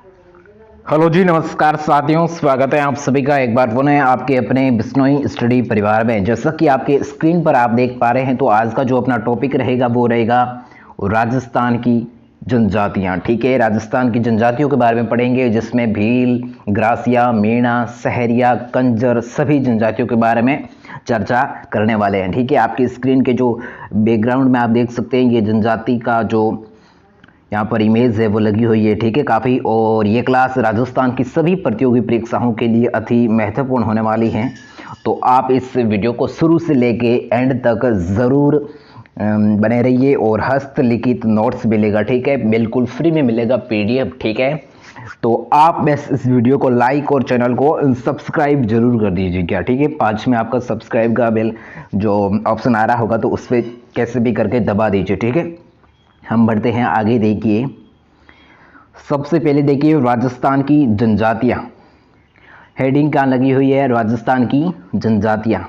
Hello जी, नमस्कार साथियों, स्वागत है आप सभी का एक बार पुनः आपके अपने बिश्नोई स्टडी परिवार में। जैसा कि आपके स्क्रीन पर आप देख पा रहे हैं, तो आज का जो अपना टॉपिक रहेगा वो रहेगा राजस्थान की जनजातियां। ठीक है, राजस्थान की जनजातियों के बारे में पढ़ेंगे, जिसमें भील, ग्रासिया, मीणा, सहरिया, कंजर, सभी जनजातियों के बारे में चर्चा करने वाले हैं। ठीक है, आपकी स्क्रीन के जो बैकग्राउंड में आप देख सकते हैं, ये जनजाति का जो यहाँ पर इमेज है वो लगी हुई है। ठीक है, काफ़ी, और ये क्लास राजस्थान की सभी प्रतियोगी परीक्षाओं के लिए अति महत्वपूर्ण होने वाली हैं। तो आप इस वीडियो को शुरू से लेके एंड तक ज़रूर बने रहिए, और हस्तलिखित नोट्स मिलेगा। ठीक है, बिल्कुल फ्री में मिलेगा PDF। ठीक है, तो आप बस इस वीडियो को लाइक और चैनल को सब्सक्राइब जरूर कर दीजिएगा। ठीक है, 5 में आपका सब्सक्राइब का बेल जो ऑप्शन आ रहा होगा, तो उस पर कैसे भी करके दबा दीजिए। ठीक है, हम बढ़ते हैं आगे। देखिए, सबसे पहले देखिए राजस्थान की जनजातियां। हेडिंग क्या लगी हुई है? राजस्थान की जनजातियां।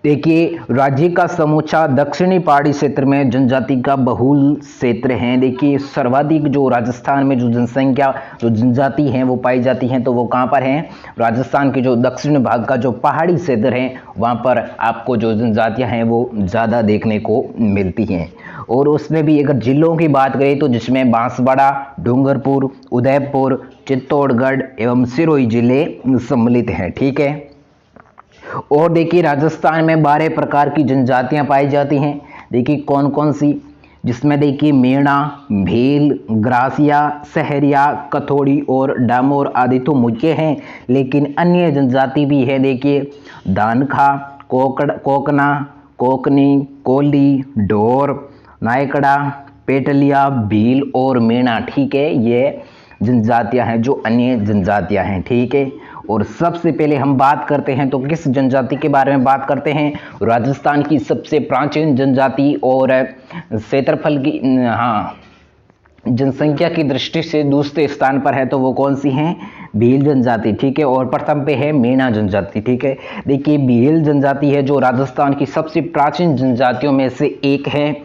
देखिए, राज्य का समूचा दक्षिणी पहाड़ी क्षेत्र में जनजाति का बहुल क्षेत्र है। देखिए, सर्वाधिक जो राजस्थान में जो जनसंख्या, जो जनजाति हैं वो पाई जाती हैं, तो वो कहाँ पर हैं? राजस्थान के जो दक्षिण भाग का जो पहाड़ी क्षेत्र है, वहाँ पर आपको जो जनजातियाँ हैं वो ज़्यादा देखने को मिलती हैं। और उसमें भी अगर जिलों की बात करें, तो जिसमें बांसवाड़ा, डूंगरपुर, उदयपुर, चित्तौड़गढ़ एवं सिरोही जिले सम्मिलित हैं। ठीक है, और देखिए राजस्थान में 12 प्रकार की जनजातियां पाई जाती हैं। देखिए कौन कौन सी? जिसमें देखिए मीणा, भील, ग्रासिया, सहरिया, कथोड़ी और डामोर आदि तो मुख्य हैं, लेकिन अन्य जनजाति भी है। देखिए दानखा, कोकना, कोकनी, कोली, ढोर, नायकड़ा, पेटलिया, भील और मीणा। ठीक है, ये जनजातियां हैं जो अन्य जनजातियां हैं। ठीक है, और सबसे पहले हम बात करते हैं तो किस जनजाति के बारे में बात करते हैं? राजस्थान की सबसे प्राचीन जनजाति और क्षेत्रफल की, हाँ, जनसंख्या की दृष्टि से दूसरे स्थान पर है, तो वो कौन सी है? भील जनजाति। ठीक है, और प्रथम पे है मीणा जनजाति। ठीक है, देखिए भील जनजाति है जो राजस्थान की सबसे प्राचीन जनजातियों में से एक है।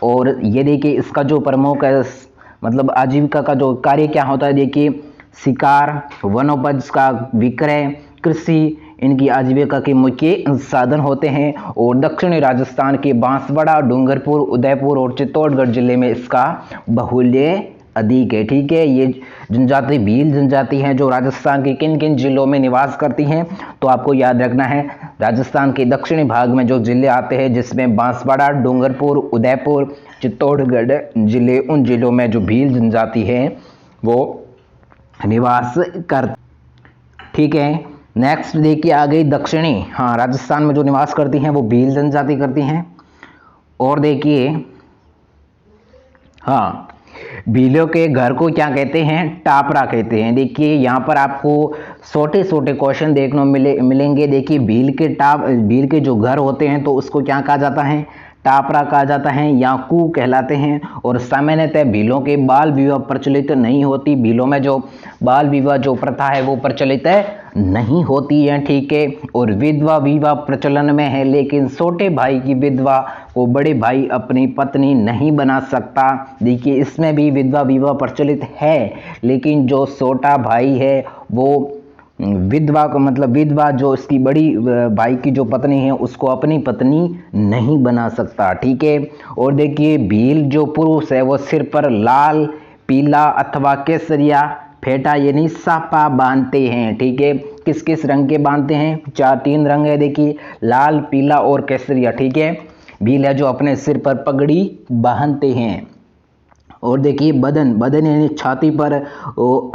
और ये देखिए इसका जो प्रमुख मतलब आजीविका का जो कार्य क्या होता है? देखिए शिकार, वनोपज का विक्रय, कृषि इनकी आजीविका के मुख्य साधन होते हैं। और दक्षिणी राजस्थान के बांसवाड़ा, डूंगरपुर, उदयपुर और चित्तौड़गढ़ जिले में इसका बाहुल्य अधिक है। ठीक है, ये जनजाति भील जनजाति हैं जो राजस्थान के किन किन जिलों में निवास करती हैं, तो आपको याद रखना है राजस्थान के दक्षिणी भाग में जो जिले आते हैं, जिसमें बांसवाड़ा, डूंगरपुर, उदयपुर, चित्तौड़गढ़ जिले, उन जिलों में जो भील जनजाति है वो निवास कर। ठीक है, नेक्स्ट देखिए आ गई दक्षिणी, हाँ, राजस्थान में जो निवास करती हैं वो भील जनजाति करती हैं। और देखिए, हाँ, भीलों के घर को क्या कहते हैं? टापरा कहते हैं। देखिए यहाँ पर आपको छोटे छोटे क्वेश्चन देखने मिलेंगे। देखिए भील के जो घर होते हैं तो उसको क्या कहा जाता है? टापरा कहा जाता है या कू कहलाते हैं। और सामान्यतः भीलों के बाल विवाह प्रचलित नहीं होती। भीलों में जो बाल विवाह जो प्रथा है वो प्रचलित नहीं होती है। ठीक है, और विधवा विवाह प्रचलन में है, लेकिन छोटे भाई की विधवा को बड़े भाई अपनी पत्नी नहीं बना सकता। देखिए इसमें भी विधवा विवाह प्रचलित है, लेकिन जो छोटा भाई है वो विधवा को, मतलब विधवा जो इसकी बड़ी भाई की जो पत्नी है उसको अपनी पत्नी नहीं बना सकता। ठीक है, और देखिए भील जो पुरुष है वो सिर पर लाल, पीला अथवा केसरिया फेटा यानी सापा बांधते हैं। ठीक है, किस किस रंग के बांधते हैं? 3 रंग है। देखिए लाल, पीला और केसरिया। ठीक है, भील है जो अपने सिर पर पगड़ी बांधते हैं। और देखिए बदन यानी छाती पर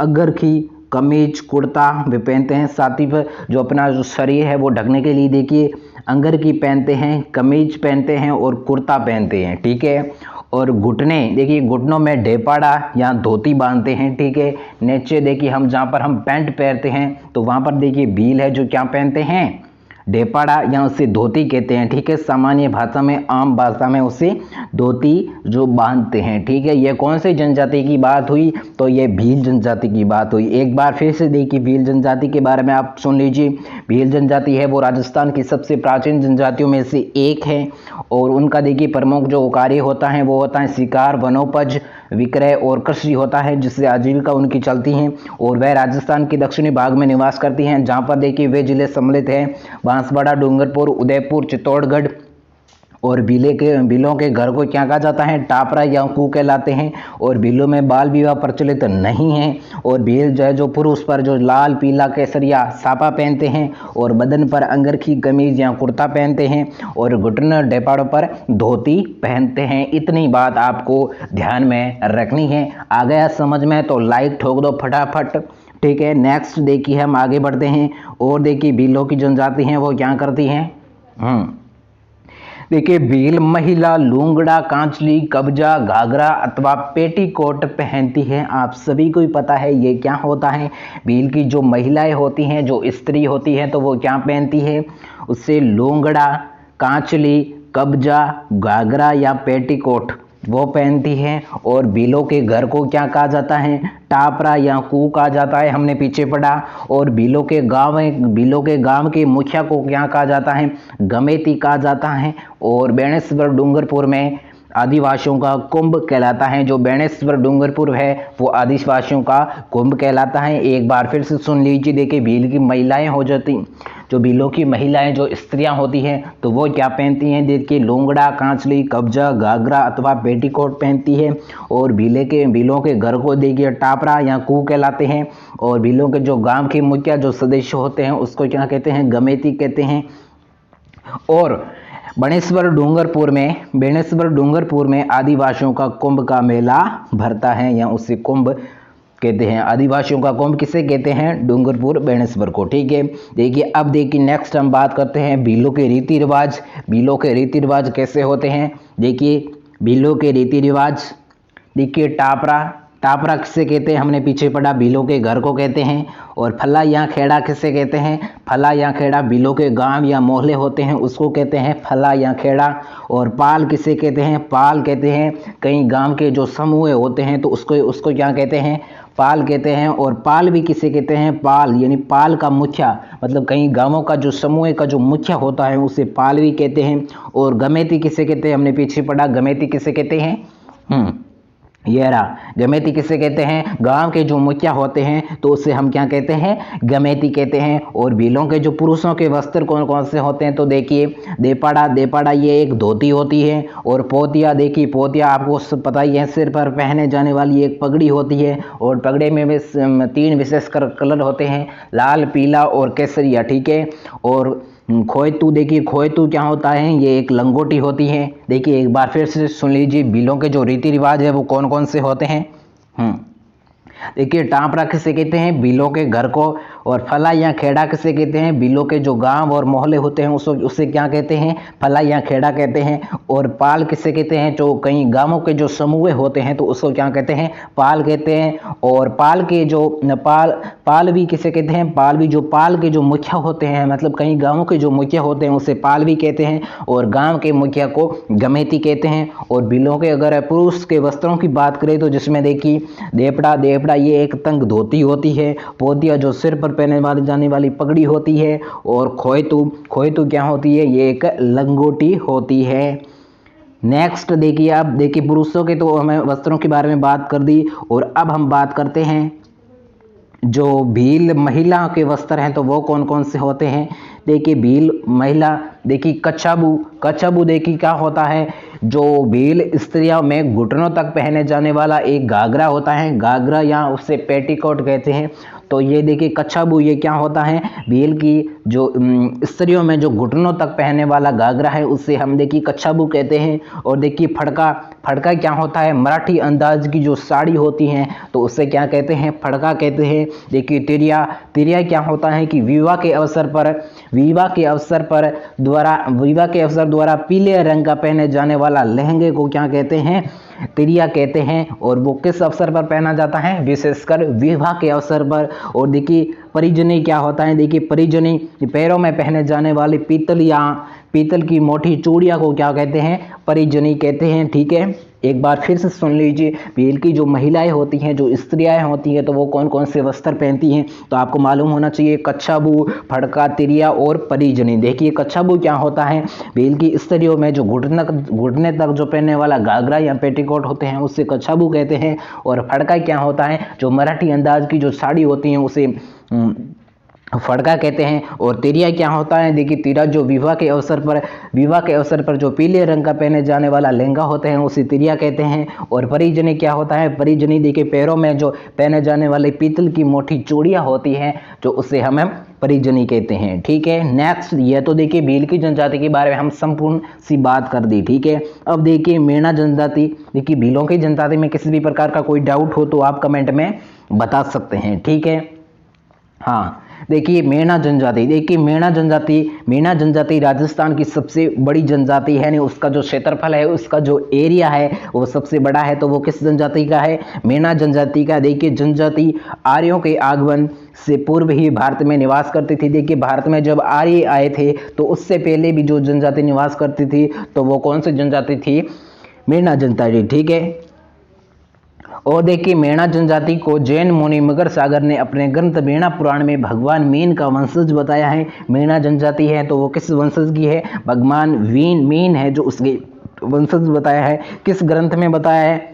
अगरखी, कमीज, कुर्ता वे पहनते हैं। छाती पर जो अपना जो शरीर है वो ढकने के लिए देखिए अंगरखी पहनते हैं, कमीज पहनते हैं और कुर्ता पहनते हैं। ठीक है, और घुटने, देखिए घुटनों में ढेपाड़ा या धोती बांधते हैं। ठीक है, नीचे देखिए हम जहाँ पर हम पैंट पहनते हैं तो वहाँ पर देखिए भील है जो क्या पहनते हैं? ढेपाड़ा या उसे धोती कहते हैं। ठीक है, सामान्य भाषा में, आम भाषा में उसे धोती जो बांधते हैं। ठीक है, यह कौन सी जनजाति की बात हुई? तो ये भील जनजाति की बात हुई। एक बार फिर से देखिए भील जनजाति के बारे में आप सुन लीजिए। भील जनजाति है वो राजस्थान की सबसे प्राचीन जनजातियों में से एक है और उनका देखिए प्रमुख जो कार्य होता है वो होता है शिकार, वनोपज, विक्रय और कृषि होता है, जिससे आजीविका उनकी चलती है। और वह राजस्थान के दक्षिणी भाग में निवास करती हैं, जहाँ पर देखिए वे जिले सम्मिलित हैं: बांसवाड़ा, डूंगरपुर, उदयपुर, चित्तौड़गढ़। और बिलों के घर को क्या कहा जाता है? टापरा या कू कहलाते हैं। और बिलों में बाल विवाह प्रचलित नहीं है। और भील जो है जो पुरुष पर जो लाल, पीला, केसरिया सापा पहनते हैं और बदन पर अंगरखी कमीज या कुर्ता पहनते हैं और घुटन डेपाड़ों पर धोती पहनते हैं। इतनी बात आपको ध्यान में रखनी है। आ गया समझ में? तो लाइक ठोक दो फटाफट। ठीक है, नेक्स्ट देखिए हम आगे बढ़ते हैं। और देखिए भीलों की जनजाति हैं वो क्या करती हैं। देखिए भील महिला लूंगड़ा, कांचली, कब्जा, घाघरा अथवा पेटीकोट पहनती है। आप सभी को ही पता है ये क्या होता है। भील की जो महिलाएं होती हैं, जो स्त्री होती हैं, तो वो क्या पहनती है? उससे लूंगड़ा, कांचली, कब्जा, घाघरा या पेटीकोट वो पहनती हैं। और भीलों के घर को क्या कहा जाता है? टापरा या कू कहा जाता है, हमने पीछे पढ़ा। और भीलों के गांव के मुखिया को क्या कहा जाता है? गमेती कहा जाता है। और बेणेश्वर डूंगरपुर में आदिवासियों का कुंभ कहलाता है। जो बेणेश्वर डूंगरपुर है वो आदिवासियों का कुंभ कहलाता है। एक बार फिर से सुन लीजिए। देखिए भील की महिलाएं हो जाती, जो भीलों की महिलाएं जो स्त्रियां होती हैं तो वो क्या पहनती हैं? देखिए लूंगड़ा, कांचली, कब्जा, घाघरा अथवा पेटीकोट पहनती है। और भीलों के घर को देखिए टापरा या कू कहलाते हैं। और भीलों के जो गांव के मुखिया जो सदस्य होते हैं उसको क्या कहते हैं? गमेती कहते हैं। और बेणेश्वर डूंगरपुर में आदिवासियों का कुंभ का मेला भरता है या उसे कुंभ कहते हैं। आदिवासियों का कुंभ किसे कहते हैं? डूंगरपुर, बेणेश्वर को। ठीक है, देखिए अब देखिए नेक्स्ट हम बात करते हैं भीलों के रीति रिवाज। भीलों के रीति रिवाज कैसे होते हैं? देखिए भीलों के रीति रिवाज, देखिए टापरा किसे कहते हैं? हमने पीछे पढ़ा, भीलों के घर को कहते हैं। और फला या खेड़ा किसे कहते हैं? फला या खेड़ा भीलों के गांव या मोहल्ले होते हैं उसको कहते हैं फला या खेड़ा। और पाल किसे कहते हैं? पाल कहते हैं कई गांव के जो समूह होते हैं तो उसको क्या कहते हैं? पाल कहते हैं। और पाल भी किसे कहते हैं? पाल यानी पाल का मुखिया, मतलब कई गांवों का जो समूह का जो मुखिया होता है उसे पाल भी कहते हैं। और गमेती किसे कहते हैं? हमने पीछे पढ़ा, गमेती किसे कहते हैं? ये रहा, गमेती किसे कहते हैं? गांव के जो मुखिया होते हैं तो उसे हम क्या कहते हैं? गमेती कहते हैं। और भीलों के जो पुरुषों के वस्त्र कौन कौन से होते हैं? तो देखिए देपाड़ा ये एक धोती होती है। और पोतिया, देखिए पोतिया आपको पता ही है, सिर पर पहने जाने वाली एक पगड़ी होती है। और पगड़े में 3 विशेष कलर होते हैं, लाल, पीला और केसरिया। ठीक है। और खोयतू, देखिए खोयतू क्या होता है? ये एक लंगोटी होती है। देखिए एक बार फिर से सुन लीजिए भीलों के जो रीति रिवाज है वो कौन कौन से होते हैं। देखिए टापरा किसे कहते हैं? भीलों के घर को। और फला या खेड़ा किसे कहते हैं? भीलों के जो गांव और मोहल्ले होते हैं उसे क्या कहते हैं? फला या खेड़ा कहते हैं। और पाल किसे कहते हैं? जो कई गांवों के जो समूह होते हैं तो उसको क्या कहते हैं? पाल कहते हैं। और पाल भी किसे कहते हैं? पाल भी जो पाल के जो मुखिया होते हैं, मतलब कई गांवों के जो मुखिया होते हैं उसे पाल भी कहते हैं। और गांव के मुखिया को गमेती कहते हैं। और भीलों के अगर पुरुष के वस्त्रों की बात करें तो जिसमें देखिए देपड़ा ये एक तंग धोती होती है। पोतिया जो सिर पर पहने जाने वाली पगड़ी होती है। और खोयतू क्या होती है? ये एक लंगोटी होती है। नेक्स्ट देखिए, अब देखिए पुरुषों के तो हमें वस्त्रों के बारे में बात कर दी। और अब हम बात करते हैं जो भील महिला के वस्त्र हैं तो वो कौन कौन से होते हैं। देखिए भील महिला, देखिए कच्छाबू देखिए क्या होता है? जो भील स्त्रियों में घुटनों तक पहने जाने वाला एक घाघरा होता है, घाघरा या उससे पेटीकोट कहते हैं। तो ये देखिए कच्छाबू ये क्या होता है? भील की जो स्त्रियों में जो घुटनों तक पहनने वाला घाघरा है उसे हम देखिए कच्छाबू कहते हैं। और देखिए फड़का क्या होता है? मराठी अंदाज की जो साड़ी होती हैं तो उसे क्या कहते हैं? फड़का कहते हैं। देखिए तिरिया क्या होता है कि विवाह के अवसर द्वारा पीले रंग का पहने जाने वाला लहंगे को क्या कहते हैं? तिरिया कहते हैं। और वो किस अवसर पर पहना जाता है? विशेषकर विवाह के अवसर पर। और देखिए परिजनी क्या होता है? देखिए परिजनी पैरों में पहने जाने वाली पीतल की मोटी चूड़िया को क्या कहते हैं? परिजनी कहते हैं। ठीक है। एक बार फिर से सुन लीजिए, भील की जो महिलाएं होती हैं, जो स्त्रियां होती हैं, तो वो कौन कौन से वस्त्र पहनती हैं, तो आपको मालूम होना चाहिए कच्छाबू, फड़का, तिरिया और परिजनी। देखिए कच्छाबू क्या होता है, भील की स्त्रियों में जो घुटने तक जो पहनने वाला घाघरा या पेटीकोट होते हैं उससे कच्छाबू कहते हैं। और फड़का क्या होता है, जो मराठी अंदाज की जो साड़ी होती है उसे फड़का कहते हैं। और तिरिया क्या होता है, देखिए तिरा जो विवाह के अवसर पर जो पीले रंग का पहने जाने वाला लहंगा होते हैं उसे तिरिया कहते हैं। और परिजनी क्या होता है, परिजनी देखिए पैरों में जो पहने जाने वाली पीतल की मोटी चूड़ियां होती हैं जो उसे हमें परिजनी कहते हैं। ठीक है, नेक्स्ट ये तो देखिए भील की जनजाति के बारे में हम संपूर्ण सी बात कर दी। ठीक है, अब देखिए मेना जनजाति। देखिए भीलों की जनजाति में किसी भी प्रकार का कोई डाउट हो तो आप कमेंट में बता सकते हैं। ठीक है, हाँ देखिए मेना जनजाति। देखिए मेना जनजाति राजस्थान की सबसे बड़ी जनजाति है, उसका जो क्षेत्रफल है, उसका जो एरिया है वो सबसे बड़ा है। तो वो किस जनजाति का है, मेना जनजाति का। देखिए जनजाति आर्यों के आगमन से पूर्व ही भारत में निवास करती थी। देखिए भारत में जब आर्य आए थे तो उससे पहले भी जो जनजाति निवास करती थी तो वो कौन सी जनजाति थी, मेना जनजाति। ठीक है, और देखिए मेना जनजाति को जैन मुनि मगर सागर ने अपने ग्रंथ मेना पुराण में भगवान मीन का वंशज बताया है। मेना जनजाति है तो वो किस वंशज की है, भगवान मीन है जो उसके वंशज बताया है। किस ग्रंथ में बताया है,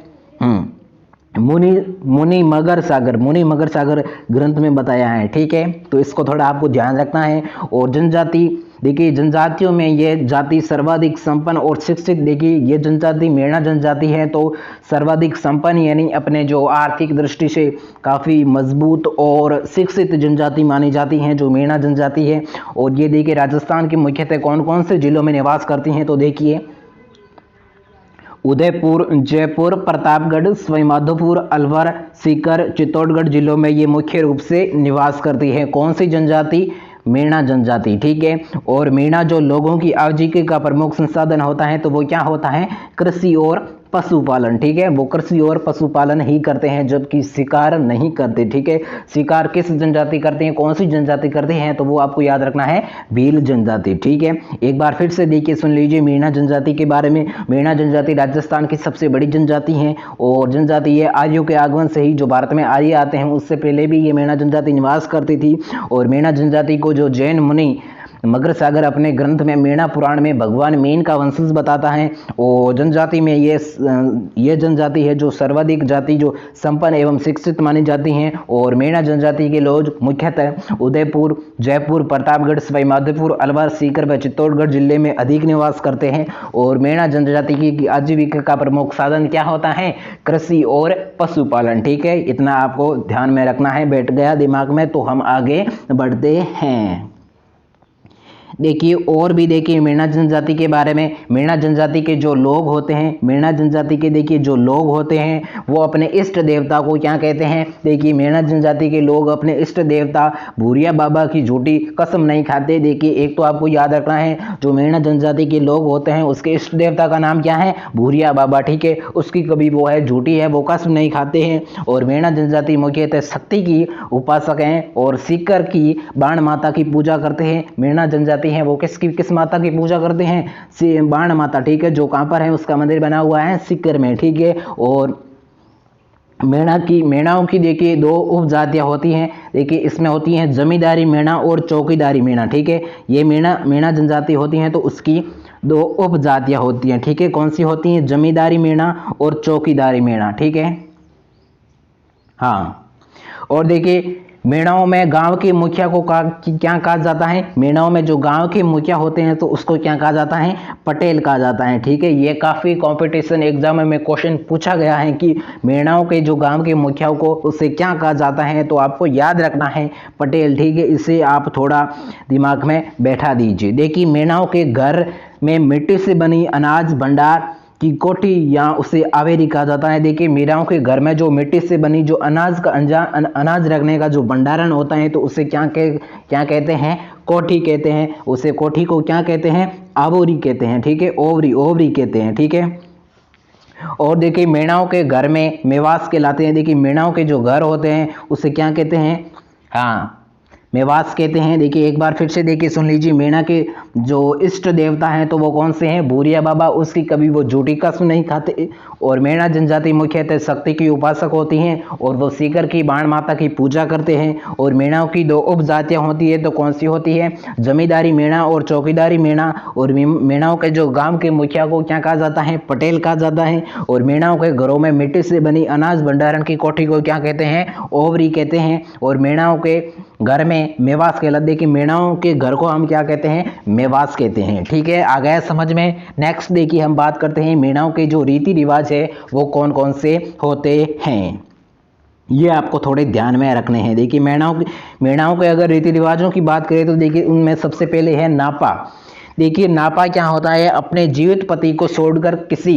मुनि मगर सागर ग्रंथ में बताया है। ठीक है, तो इसको थोड़ा आपको ध्यान रखना है। और जनजाति, देखिए जनजातियों में ये जाति सर्वाधिक संपन्न और शिक्षित। देखिए ये जनजाति मेना जनजाति है तो सर्वाधिक संपन्न यानी अपने जो आर्थिक दृष्टि से काफ़ी मजबूत और शिक्षित जनजाति मानी जाती हैं जो मेना जनजाति है। और ये देखिए राजस्थान के मुख्यतः कौन कौन से जिलों में निवास करती हैं, तो देखिए उदयपुर, जयपुर, प्रतापगढ़, सवाईमाधोपुर, अलवर, सीकर, चित्तौड़गढ़ जिलों में ये मुख्य रूप से निवास करती है। कौन सी जनजाति, मेना जनजाति। ठीक है, और मेना जो लोगों की आजीविका का प्रमुख संसाधन होता है तो वो क्या होता है, कृषि और पशुपालन। ठीक है, वो कृषि और पशुपालन ही करते हैं जबकि शिकार नहीं करते। ठीक है, शिकार किस जनजाति करते हैं, कौन सी जनजाति करते हैं, तो वो आपको याद रखना है, भील जनजाति। ठीक है, एक बार फिर से देखिए सुन लीजिए मेना जनजाति के बारे में। मेना जनजाति राजस्थान की सबसे बड़ी जनजाति है और जनजाति ये आर्यों के आगमन से ही, जो भारत में आर्य आते हैं उससे पहले भी ये मेना जनजाति निवास करती थी। और मेना जनजाति को जो जैन मुनि मगर सागर अपने ग्रंथ में मेना पुराण में भगवान मीन का वंशज बताता है। और जनजाति में ये जनजाति है जो सर्वाधिक जाति जो संपन्न एवं शिक्षित मानी जाती हैं। और मेना जनजाति के लोग मुख्यतः उदयपुर, जयपुर, प्रतापगढ़, सवाईमाधोपुर, अलवर, सीकर व चित्तौड़गढ़ जिले में अधिक निवास करते हैं। और मेना जनजाति की आजीविका का प्रमुख साधन क्या होता है, कृषि और पशुपालन। ठीक है, इतना आपको ध्यान में रखना है, बैठ गया दिमाग में, तो हम आगे बढ़ते हैं। देखिए और भी देखिए मेना जनजाति के बारे में। मेना जनजाति के जो लोग होते हैं, मेना जनजाति के देखिए जो लोग होते हैं वो अपने इष्ट देवता को क्या कहते हैं, देखिए मेना जनजाति के लोग अपने इष्ट देवता भूरिया बाबा की झूठी कसम नहीं खाते। देखिए एक तो आपको याद रखना है, जो मेना जनजाति के लोग होते हैं उसके इष्ट देवता का नाम क्या है, भूरिया बाबा। ठीक है, उसकी कभी वो है झूठी है, वो कसम नहीं खाते हैं। और मेना जनजाति मुख्यतः शक्ति की उपासक हैं और सीकर की बाण माता की पूजा करते हैं। मेना जनजाति हैं वो किस माता की पूजा करते हैं, बाण माता। ठीक है, जो कहां पर है, उसका मंदिर बना हुआ है सीकर में। ठीक है, और मेणाओं की देखिए दो उपजातियां होती हैं। देखिए इसमें होती हैं जमींदारी मेणा और चौकीदारी मेणा। ठीक है, ये मेणा जनजाति होती हैं तो उसकी दो उपजातियां होती हैं। ठीक है, कौन सी होती हैं, जमींदारी मेणा और चौकीदारी मेणा। ठीक है, हाँ। और देखिए मेणाओं में गांव के मुखिया को क्या कहा जाता है, मेणाओं में जो गांव के मुखिया होते हैं तो उसको क्या कहा जाता है, पटेल कहा जाता है। ठीक है, ये काफ़ी कंपटीशन एग्जाम में क्वेश्चन पूछा गया है कि मेणाओं के जो गांव के मुखिया को उसे क्या कहा जाता है, तो आपको याद रखना है पटेल। ठीक है, इसे आप थोड़ा दिमाग में बैठा दीजिए। देखिए मेणाओं के घर में मिट्टी से बनी अनाज भंडार की कोठी या उसे आवेरी कहा जाता है। देखिए मेणाओं के घर में जो मिट्टी से बनी जो अनाज रखने का जो भंडारण होता है तो उसे क्या कहते हैं, कोठी कहते हैं। उसे कोठी को क्या कहते हैं, आवोरी कहते हैं। ठीक है, ओवरी कहते हैं। ठीक है, और देखिए मेणाओं के घर में मेवास कहलाते हैं। देखिए मेणाओं के जो घर होते हैं उसे क्या कहते हैं, हाँ मेवास कहते हैं। देखिए एक बार फिर से देखिए सुन लीजिए, मेना के जो इष्ट देवता हैं तो वो कौन से हैं? भूरिया बाबा, उसकी कभी वो झूठी कसम नहीं खाते। और मेणा जनजाति मुख्यतः शक्ति की उपासक होती हैं और वो सीकर की बाण माता की पूजा करते हैं। और मेणाओं की दो उपजातियां होती है, तो कौन सी होती है? जमींदारी मेणा और चौकीदारी मेणा। और मेणाओं के जो गांव के मुखिया को क्या कहा जाता है? पटेल कहा जाता है। और मेणाओं के घरों में मिट्टी से बनी अनाज भंडारण की कोठी को क्या कहते हैं? ओवरी कहते हैं। और मेणाओं के घर में मेवास कहलाते, देखिए मेणाओं के घर को हम क्या कहते हैं? मेवास कहते हैं। ठीक है, आ गया समझ में। नेक्स्ट देखिए हम बात करते हैं मेणाओं के जो रीति रिवाज है वो कौन कौन से होते हैं, ये आपको थोड़े ध्यान में रखने हैं। देखिए मेणाओं के अगर रीति रिवाजों की बात करें तो देखिए उनमें सबसे पहले है नापा। देखिए नापा क्या होता है? अपने जीवित पति को छोड़कर किसी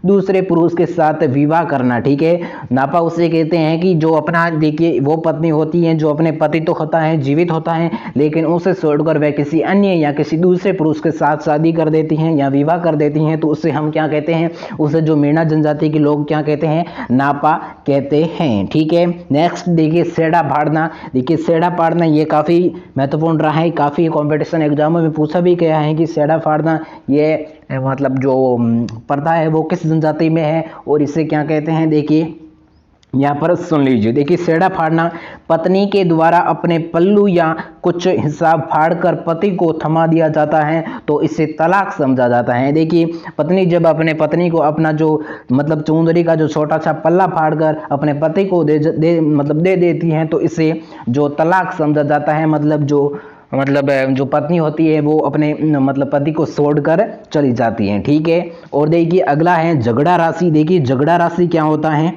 दूसरे पुरुष के साथ विवाह करना। ठीक है, नापा उसे कहते हैं कि जो अपना, देखिए वो पत्नी होती है जो अपने पति तो होता है, जीवित होता है, लेकिन उसे छोड़कर वह किसी अन्य या किसी दूसरे पुरुष के साथ शादी कर देती हैं या विवाह कर देती हैं, तो उसे हम क्या कहते हैं? उसे जो मेणा जनजाति के लोग क्या कहते हैं? नापा कहते हैं। ठीक है, नेक्स्ट देखिए सेड़ा फाड़ना। देखिए सेड़ा फाड़ना ये काफ़ी महत्वपूर्ण रहा है, काफ़ी कॉम्पिटिशन एग्जामों में पूछा भी गया है कि सेड़ा फाड़ना ये मतलब जो प्रथा है वो किस जनजाति में है और इसे क्या कहते हैं? देखिए यहाँ पर सुन लीजिए। देखिए सेड़ा फाड़ना पत्नी के द्वारा अपने पल्लू या कुछ हिस्सा फाड़कर पति को थमा दिया जाता है, तो इसे तलाक समझा जाता है। देखिए पत्नी जब अपने पत्नी को अपना जो मतलब चुंदरी का जो छोटा सा पल्ला फाड़कर अपने पति को दे देती हैं, तो इसे जो तलाक समझा जाता है। मतलब जो पत्नी होती है वो अपने मतलब पति को छोड़कर चली जाती है। ठीक है, और देखिए अगला है झगड़ा राशि। देखिए झगड़ा राशि क्या होता है?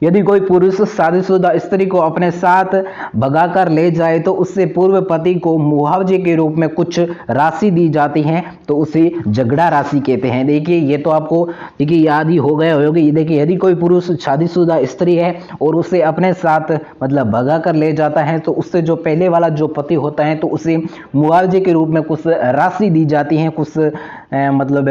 यदि कोई पुरुष शादीशुदा स्त्री को अपने साथ भगाकर ले जाए तो उससे पूर्व पति को मुआवजे के रूप में कुछ राशि दी जाती है, तो उसे झगड़ा राशि कहते हैं। देखिए ये तो आपको देखिए याद ही हो गए होगी। देखिए यदि कोई पुरुष शादीशुदा स्त्री है और उसे अपने साथ मतलब भगाकर ले जाता है, तो उससे जो पहले वाला जो पति होता है तो उसे मुआवजे के रूप में कुछ राशि दी जाती है, कुछ मतलब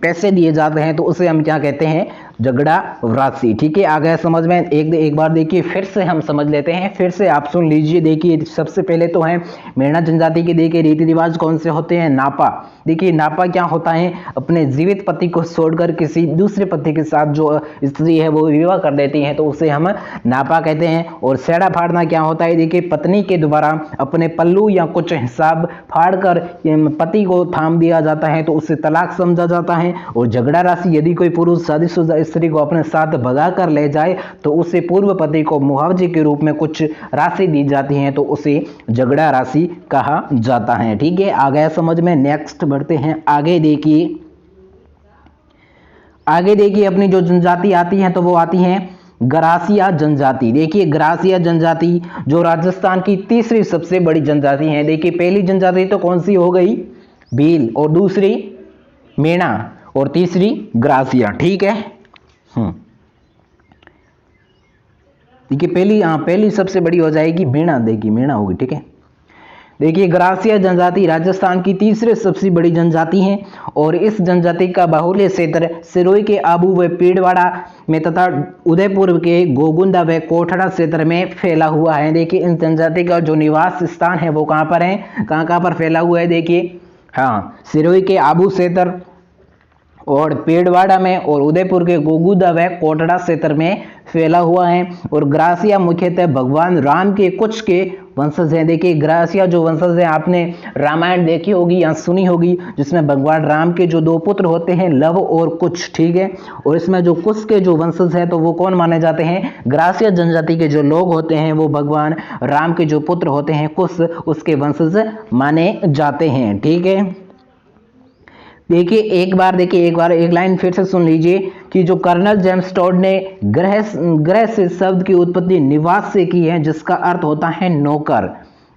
पैसे दिए जाते हैं, तो उसे हम क्या कहते हैं? झगड़ा राशि। ठीक है, आ गया समझ में। एक बार देखिए फिर से हम समझ लेते हैं, फिर से आप सुन लीजिए। देखिए सबसे पहले तो है मेणा जनजाति के देखिए रीति रिवाज कौन से होते हैं? नापा। देखिए नापा क्या होता है? अपने जीवित पति को छोड़कर किसी दूसरे पति के साथ जो स्त्री है वो विवाह कर देती है, तो उसे हम नापा कहते हैं। और सेड़ा फाड़ना क्या होता है? देखिए पत्नी के द्वारा अपने पल्लू या कुछ हिसाब फाड़कर पति को थाम दिया जाता है, तो उसे तलाक समझा जाता है। और झगड़ा राशि, यदि कोई पुरुष शादीशुदा स्त्री को अपने साथ भगा कर ले जाए तो उसे पूर्व पति को मुआवजे के रूप में कुछ राशि दी जाती है, तो उसे झगड़ा राशि कहा जाता है। ठीक है, आ गया समझ में। नेक्स्ट बढ़ते हैं आगे। देखिए अपनी जो जनजाति आती है तो वो आती है गरासिया जनजाति। देखिए गरासिया जनजाति जो राजस्थान की तीसरी सबसे बड़ी जनजाति है। देखिए पहली जनजाति तो कौन सी हो गई? भील, और दूसरी मेणा, और तीसरी ग्रासिया। ठीक है, देखिए पहली सबसे बड़ी हो जाएगी मेणा। देखिए मेणा होगी। ठीक है, देखिए ग्रासिया जनजाति राजस्थान की तीसरी सबसे बड़ी जनजाति है और इस जनजाति का बाहुल्य क्षेत्र सिरोही के आबू व पीड़वाड़ा में तथा उदयपुर के गोगुंदा व कोठड़ा क्षेत्र में फैला हुआ है। देखिए इस जनजाति का जो निवास स्थान है वो कहाँ पर है? कहाँ पर फैला हुआ है? देखिए सिरोही के आबू क्षेत्र और पेड़वाड़ा में और उदयपुर के गोगुदा व कोटड़ा क्षेत्र में फैला हुआ है। और ग्रासिया मुख्यतः भगवान राम के कुछ के वंशज हैं। देखिए ग्रासिया जो वंशज हैं, आपने रामायण देखी होगी या सुनी होगी, जिसमें भगवान राम के जो दो पुत्र होते हैं, लव और कुश। ठीक है, और इसमें जो कुश के जो वंशज है तो वो कौन माने जाते हैं? ग्रासिया जनजाति के जो लोग होते हैं वो भगवान राम के जो पुत्र होते हैं कुश, उसके वंशज माने जाते हैं। ठीक है, देखिए एक बार एक लाइन फिर से सुन लीजिए कि जो कर्नल जेम्स टॉड ने ग्रह से शब्द की उत्पत्ति निवास से की है, जिसका अर्थ होता है नौकर।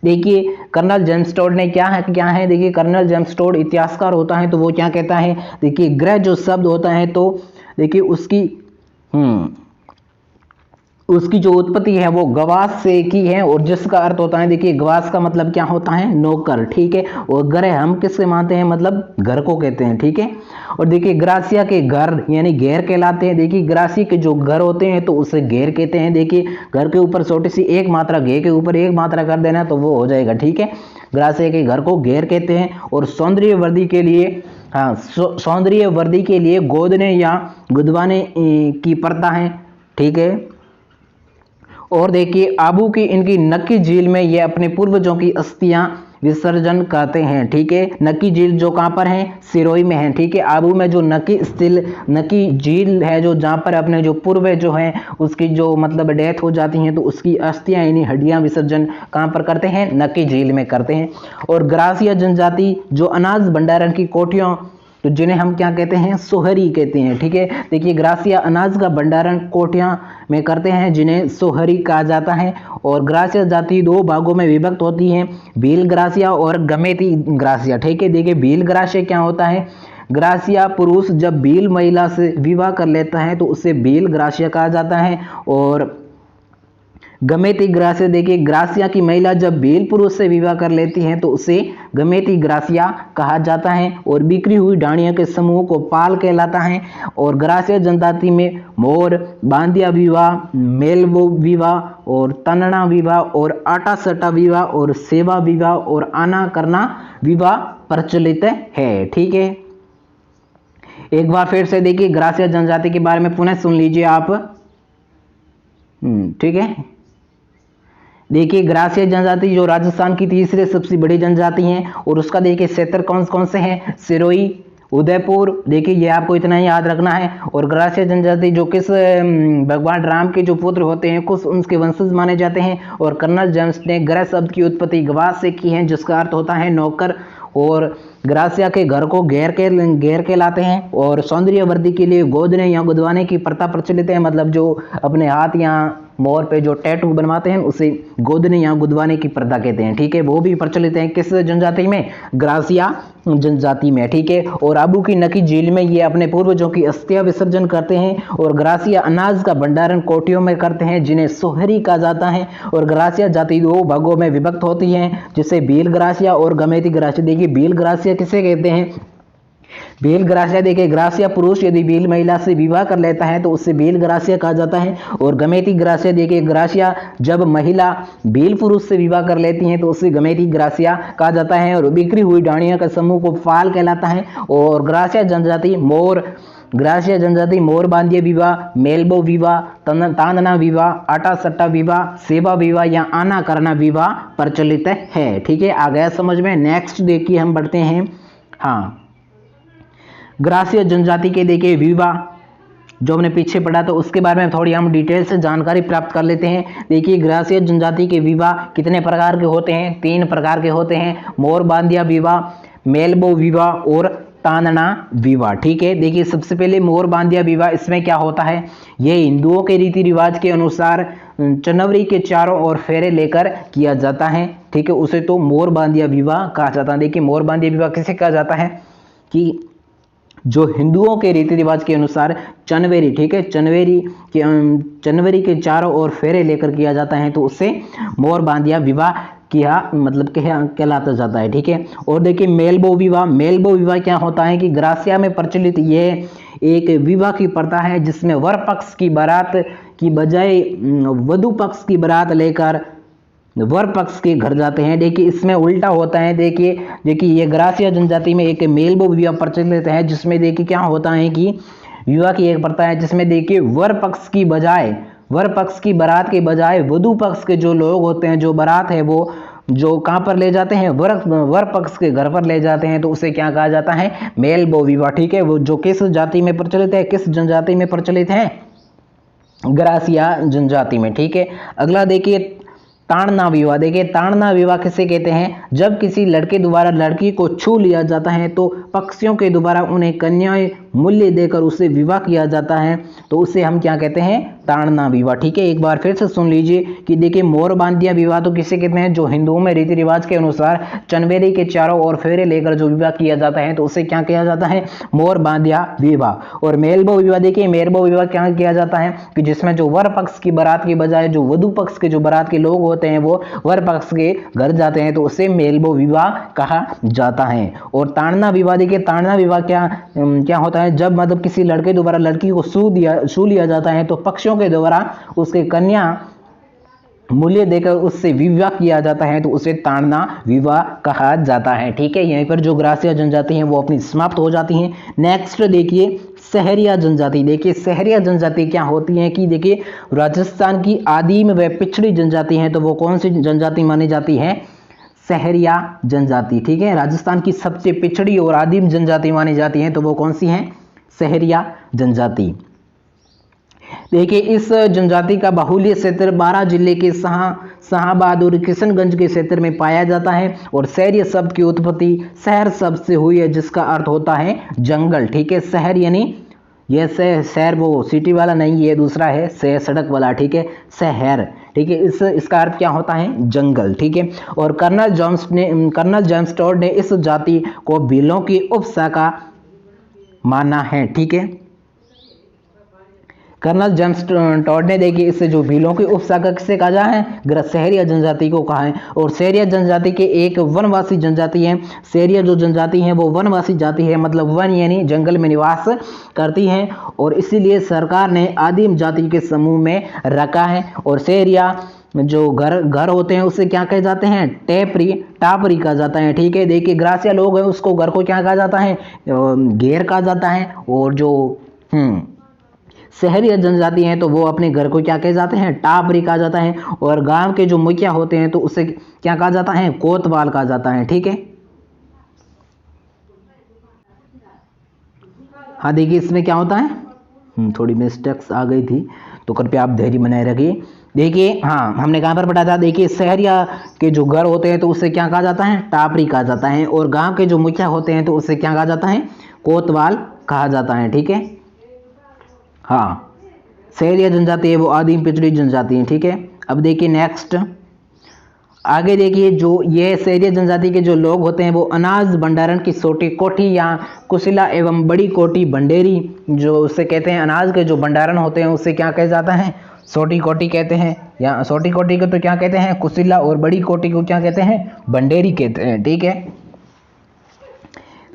देखिए कर्नल जेम्स टॉड ने क्या है? देखिए कर्नल जेम्स टॉड इतिहासकार होता है, तो वो क्या कहता है? देखिए ग्रह जो शब्द होता है तो देखिए उसकी जो उत्पत्ति है वो गवास से की है, और जिसका अर्थ होता है, देखिए गवास का मतलब क्या होता है? नौकर। ठीक है, और ग्रह हम किससे मानते हैं? मतलब घर को कहते हैं। ठीक है, और देखिए ग्रासिया के घर यानी घेर कहलाते हैं। देखिए ग्रासी के जो घर होते हैं तो उसे घेर कहते हैं। देखिए घर के ऊपर छोटी सी एक मात्रा, घे के ऊपर एक मात्रा कर देना तो वो हो जाएगा। ठीक है, ग्रासिया के घर को घेर कहते हैं। और सौंदर्य वृद्धि के लिए, हाँ, सौंदर्य वृद्धि के लिए गोदने या गुदवाने की परता है, ठीक है। और देखिए आबू की इनकी नक्की झील में ये अपने पूर्वजों की अस्थियां विसर्जन करते हैं, ठीक है। नक्की झील जो कहाँ पर है, सिरोही में है, ठीक है। आबू में जो नक्की झील है, जो जहाँ पर अपने जो पूर्वज जो हैं उसकी जो मतलब डेथ हो जाती है तो उसकी अस्थियां यानी हड्डियां विसर्जन कहाँ पर करते हैं, नक्की झील में करते हैं। और ग्रासिया जनजाति जो अनाज भंडारण की कोठियों, तो जिन्हें हम क्या कहते हैं, सोहरी कहते हैं, ठीक है। देखिए ग्रासिया अनाज का भंडारण कोठियां में करते हैं जिन्हें सोहरी कहा जाता है। और ग्रासिया जाति दो भागों में विभक्त होती है, भील ग्रासिया और गमेती ग्रासिया, ठीक है। देखिए भील ग्रासिया क्या होता है, ग्रासिया पुरुष जब भील महिला से विवाह कर लेता है तो उसे भील ग्रासिया कहा जाता है। और गमेती ग्रासिया, देखिए ग्रासिया की महिला जब भील पुरुष से विवाह कर लेती है तो उसे गमेती ग्रासिया कहा जाता है। और बिखरी हुई डाणियों के समूह को पाल कहलाता है। और ग्रासिया जनजाति में मोर, बांदिया विवाह, मेलबो विवाह और तनना विवाह और आटा सटा विवाह और सेवा विवाह और आना करना विवाह प्रचलित है, ठीक है। एक बार फिर से देखिए ग्रासिया जनजाति के बारे में पुनः सुन लीजिए आप, ठीक है। देखिए ग्रासिया जनजाति जो राजस्थान की तीसरी सबसे बड़ी जनजाति है। और उसका देखिए क्षेत्र कौन कौन से हैं, सिरोही, उदयपुर, देखिए ये आपको इतना ही याद रखना है। और ग्रासिया जनजाति जो किस भगवान राम के जो पुत्र होते हैं कुछ उनके वंशज माने जाते हैं। और कर्नल जेम्स ने ग्रह शब्द की उत्पत्ति गवाह से की है जिसका अर्थ होता है नौकर। और ग्रासिया के घर को घेर के लाते हैं। और सौंदर्य वृद्धि के लिए गोदने या गुदवाने की प्रथा प्रचलित है, मतलब जो अपने हाथ या मोर पे जो टैटू बनवाते हैं उसे गोदने या गुदवाने की प्रथा कहते हैं, ठीक है। वो भी प्रचलित है किस जनजाति में, ग्रासिया जनजाति में, ठीक है। और आबू की नक्की झील में ये अपने पूर्वजों की अस्थियां विसर्जन करते हैं। और ग्रासिया अनाज का भंडारण कोठियों में करते हैं जिन्हें सोहरी कहा जाता है। और ग्रासिया जाति दो भागों में विभक्त होती है जिसे भील ग्रासिया और गमेती ग्रासिया। देखिए भील ग्रासिया किसे कहते हैं, भील ग्रासिया, देखिए ग्रासिया पुरुष यदि भील महिला से विवाह कर लेता है तो उससे भील ग्रासिया कहा जाता है। और गमेती ग्रासिया, देखिए ग्रासिया जब महिला भील पुरुष से विवाह कर लेती है तो उससे गमेती ग्रासिया कहा जाता है। और बिखरी हुई डाणियों का समूह को फाल कहलाता है। और ग्रासिया जनजाति मोर, ग्रासिया जनजाति मोर बांधिया विवाह, मेलबो विवाह, तांदना विवाह, आटा सट्टा विवाह, सेवा विवाह या आना करना विवाह प्रचलित है, ठीक है। आ गया समझ में। नेक्स्ट देखिए हम बढ़ते हैं, हाँ, ग्रासिया जनजाति के देखिए विवाह जो हमने पीछे पढ़ा तो उसके बारे में थोड़ी हम डिटेल से जानकारी प्राप्त कर लेते हैं। देखिए ग्रासिया जनजाति के विवाह कितने प्रकार के होते हैं, 3 प्रकार के होते हैं, मोर बांधिया विवाह, मेलबो विवाह और तांदना विवाह, ठीक है। देखिए सबसे पहले मोर बांधिया विवाह, इसमें क्या होता है, ये हिंदुओं के रीति रिवाज के अनुसार जनवरी के चारों ओर फेरे लेकर किया जाता है, ठीक है। उसे तो मोर बांधिया विवाह कहा जाता है। देखिए मोर बांधिया विवाह किसे कहा जाता है कि जो हिंदुओं के रीति रिवाज के अनुसार जनवरी, ठीक है, जनवरी के चारों ओर फेरे लेकर किया जाता है तो उससे मोर बांधिया विवाह किया मतलब कहलाता जाता है, ठीक है। और देखिए मेलबो विवाह, मेलबो विवाह क्या होता है कि ग्रासिया में प्रचलित ये एक विवाह की प्रथा है जिसमें वर पक्ष की बारात की बजाय वधु पक्ष की बारात लेकर वर पक्ष के घर जाते हैं। देखिए इसमें उल्टा होता है। देखिए ये ग्रासिया जनजाति में एक मेलबो विवाह प्रचलित है जिसमें देखिए क्या होता है कि विवाह की एक प्रथा है जिसमें देखिए वर पक्ष की बारात के बजाय वधु पक्ष के जो लोग होते हैं, जो बारात है वो जो कहाँ पर ले जाते हैं, वर पक्ष के घर पर ले जाते हैं तो उसे क्या कहा जाता है, मेलबो विवाह, ठीक है। वो जो किस जाति में प्रचलित है, किस जनजाति में प्रचलित है, ग्रासिया जनजाति में, ठीक है। अगला देखिए ताड़ना विवाह। देखिए ताड़ना विवाह किसे कहते हैं, जब किसी लड़के द्वारा लड़की को छू लिया जाता है तो पक्षियों के द्वारा उन्हें कन्याएं मूल्य देकर उसे विवाह किया जाता है तो उसे हम क्या कहते हैं, ताड़ना विवाह, ठीक है। एक बार फिर से सुन लीजिए कि देखिए मोर बांधिया विवाह तो किसे कहते हैं, जो हिंदुओं में रीति रिवाज के अनुसार जनवरी के चारों ओर फेरे लेकर जो विवाह किया जाता है तो उसे क्या किया जाता है, मोर बांधिया विवाह। और मेलबो विवाह, देखिए मेलबो विवाह क्या किया जाता है कि जिसमें जो वर पक्ष की बारात के बजाय जो वधु पक्ष के जो बारात के लोग होते हैं वो वर पक्ष के घर जाते हैं तो उसे मेलबो विवाह कहा जाता है। और ताड़ना विवाह, देखिए ताड़ना विवाह क्या होता है, जब मतलब किसी लड़के द्वारा लड़की को छू लिया जाता है तो पक्षियों के द्वारा उसके कन्या मूल्य देकर उससे विवाह किया जाता है तो उसे ताड़ना विवाह कहा जाता है। ठीक है, यहीं पर जो ग्रासीय जनजाति हैं वो अपनी समाप्त हो जाती हैं। नेक्स्ट देखिए सहरिया जनजाति। देखिए सहरिया जनजाति क्या होती है कि देखिए राजस्थान की आदिम व पिछड़ी जनजाति है, तो वो कौन सी जनजाति मानी जाती है? सहरिया जनजाति। ठीक है, राजस्थान की सबसे पिछड़ी और आदिम जनजाति मानी जाती है, तो वो कौन सी है? सहरिया जनजाति। देखिए इस जनजाति का बाहुल्य क्षेत्र 12 जिले के शाहाबाद और किशनगंज के क्षेत्र में पाया जाता है। और शहर शब्द की उत्पत्ति शहर शब्द से हुई है, जिसका अर्थ होता है जंगल। ठीक है, शहर यानी यह शहर वो सिटी वाला नहीं, ये दूसरा है शहर सड़क वाला। ठीक है, शहर। ठीक है, इसका अर्थ क्या होता है? जंगल। ठीक है, और कर्नल जेम्स टॉड ने इस जाति को भीलों की उपशाखा माना है। ठीक है, कर्नल जेम्स टॉड ने देखिए इससे जो भीलों की उपशाखा किसे कहा जा है? सहरिया जनजाति को कहा है। और सहरिया जनजाति के एक वनवासी जनजाति है। सहरिया जो जनजाति है वो वनवासी जाति है, मतलब वन यानी जंगल में निवास करती है, और इसीलिए सरकार ने आदिम जाति के समूह में रखा है। और सहरिया जो घर होते हैं उससे क्या कहे जाते हैं? टापरी कहा जाता है। ठीक है, देखिए ग्रासिया लोग हैं उसको घर को क्या कहा जाता है? घेर कहा जाता है। और जो शहरी जनजाति हैं तो वो अपने घर को क्या कहे जाते हैं? टापरी कहा जाता है। और गांव के जो मुखिया होते हैं तो उसे क्या कहा जाता है? कोतवाल कहा जाता है। ठीक है, हाँ देखिए इसमें क्या होता है, थोड़ी मिस्टेक्स आ गई थी तो कृपया आप धैर्य बनाए रखिए। देखिए हाँ हमने कहाँ पर पढ़ा था? देखिए शहरिया के जो घर होते हैं तो उससे क्या कहा जाता है? टापरी कहा जाता है। और गांव के जो मुखिया होते हैं तो उससे क्या कहा जाता है? कोतवाल कहा जाता है। ठीक है, हाँ सहरिया जनजाति है वो आदिम पिछड़ी जनजाति है। ठीक है, अब देखिए नेक्स्ट आगे देखिए जो ये सहरिया जनजाति के जो लोग होते हैं वो अनाज भंडारण की छोटी कोठी या कुशिला एवं बड़ी कोठी भंडेरी, जो उससे कहते हैं अनाज के जो भंडारण होते हैं उससे क्या कहा जाता है? छोटी कोठी कहते हैं। या छोटी कोठी को तो क्या कहते हैं? कुशिला, और बड़ी कोठी को क्या कहते हैं? भंडेरी कहते हैं। ठीक है,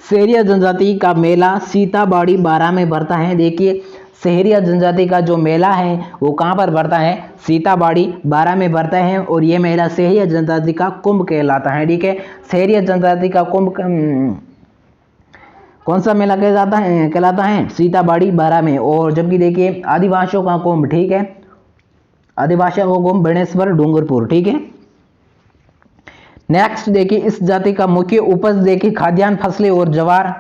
सहरिया जनजाति का मेला सीताबाड़ी 12 में भरता है। देखिए सहरिया जनजाति का जो मेला है वो कहाँ पर भरता है? सीताबाड़ी 12 में भरता है। और ये मेला सहरिया जनजाति का कुंभ कहलाता है। ठीक है, सहरिया जनजाति का कुंभ कौन सा मेला कहलाता है? सीताबाड़ी 12 में। और जबकि देखिए आदिवासियों का कुंभ, ठीक है, आदिवासियों का कुंभ बेणेश्वर डूंगरपुर। ठीक है, नेक्स्ट देखिए इस जाति का मुख्य उपज देखिए खाद्यान्न फसलें और ज्वार।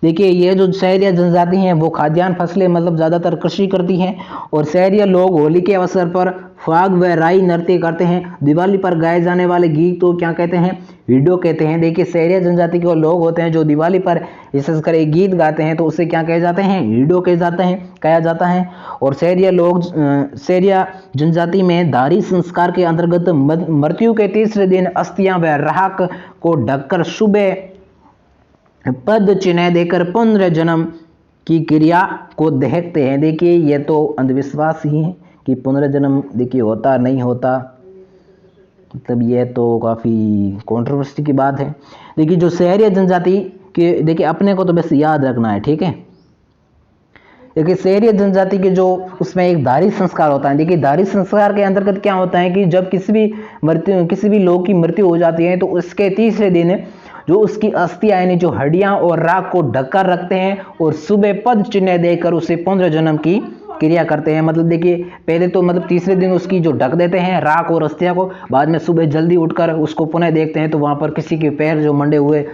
देखिए ये जो सहरिया जनजाति हैं वो खाद्यान्न फसलें मतलब ज़्यादातर कृषि करती हैं। और सहरिया लोग होली के अवसर पर फाग व राई नृत्य करते हैं। दिवाली पर गाए जाने वाले गीत तो क्या कहते हैं? हिडो कहते हैं। देखिए सहरिया जनजाति के लोग होते हैं जो दिवाली पर विशेषकर एक गीत गाते हैं तो उसे क्या कहे जाते हैं? हिडो कहा जाता है। और सहरिया जनजाति में धारी संस्कार के अंतर्गत मृत्यु के तीसरे दिन अस्थियां व राख को ढककर सुबह पद चिन्ह देकर पुनर्जन्म की क्रिया को देखते हैं। देखिए ये तो अंधविश्वास ही है कि पुनर्जन्म देखिए होता नहीं होता, मतलब ये तो काफ़ी कंट्रोवर्सी की बात है। देखिए जो सहरिया जनजाति के देखिए अपने को तो बस याद रखना है। ठीक है, देखिए सहरिया जनजाति के जो उसमें एक धारी संस्कार होता है। देखिए धारी संस्कार के अंतर्गत क्या होता है कि जब किसी भी लोग की मृत्यु हो जाती है तो उसके तीसरे दिन जो उसकी अस्थियां यानी जो हड्डियां और राख को ढककर रखते हैं और सुबह पद चिन्ह देकर उसे पुनर्जन्म की क्रिया करते हैं। मतलब देखिए पहले तो मतलब तीसरे दिन उसकी जो ढक देते हैं राख और अस्थियां को, बाद में सुबह जल्दी उठकर उसको पुनः देखते हैं तो वहां पर किसी के पैर जो मंडे हुए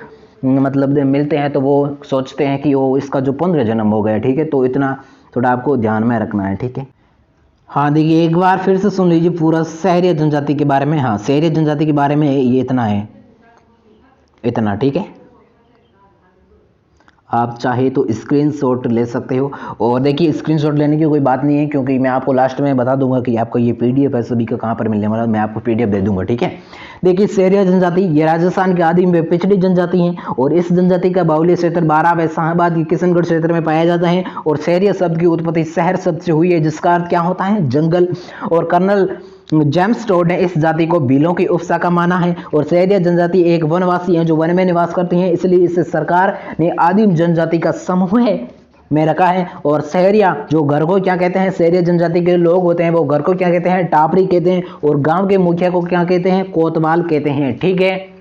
मतलब मिलते हैं तो वो सोचते हैं कि वो इसका जो पुनर्जन्म हो गया। ठीक है, तो इतना थोड़ा आपको ध्यान में रखना है। ठीक है, हाँ देखिए एक बार फिर से सुन लीजिए पूरा सहरिया जनजाति के बारे में। हाँ सहरिया जनजाति के बारे में ये इतना है, इतना। ठीक है, आप चाहे तो स्क्रीनशॉट ले सकते हो। और देखिए स्क्रीनशॉट लेने की कोई बात नहीं है क्योंकि मैं आपको लास्ट में बता दूंगा कि आपको ये पीडीएफ है सभी का कहाँ पर मिलने वाला, मैं आपको पीडीएफ दे दूंगा। ठीक है, देखिए सहरिया जनजाति ये राजस्थान की आदिम व पिछड़ी जनजाति है और इस जनजाति का बाहुल्य क्षेत्र 12 व शाहाबाद की किशनगढ़ क्षेत्र में पाया जाता है। और सहरिया शब्द की उत्पत्ति शहर शब्द से हुई है जिसका अर्थ क्या होता है? जंगल। और कर्नल जेम्स टॉड ने इस जाति को भीलों की उपशाखा माना है। और सहरिया जनजाति एक वनवासी है जो वन में निवास करती हैं, इसलिए इसे सरकार ने आदिम जनजाति का समूह है में रखा है। और शहरिया जो घर को क्या कहते हैं, शहरिया जनजाति के लोग होते हैं वो घर को क्या कहते हैं, टापरी कहते हैं। और गांव के मुखिया को क्या कहते हैं, कोतवाल कहते हैं। ठीक है।